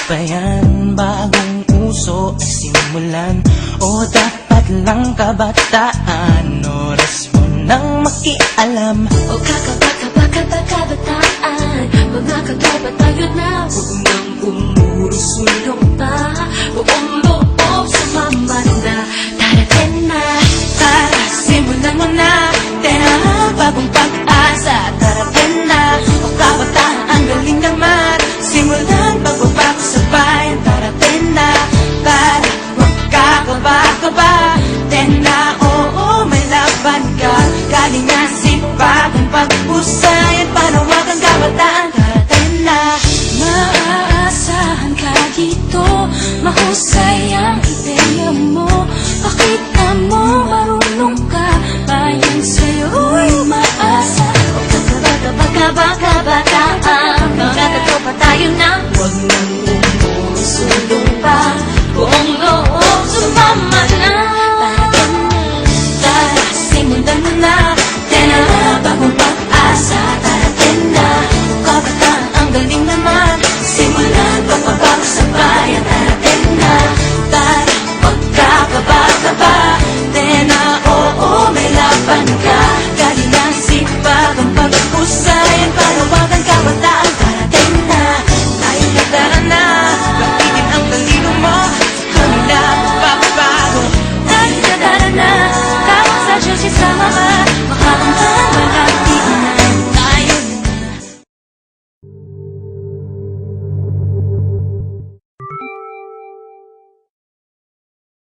ba yan? Bagong uso ay simulan o dapat lang kabataan? Oras mo nang makialam O kabataan, mga kagabat tayo na. Huwag nang umurusulong pa, buong loob sumama na. Darating na, simulan mo na, tena bagong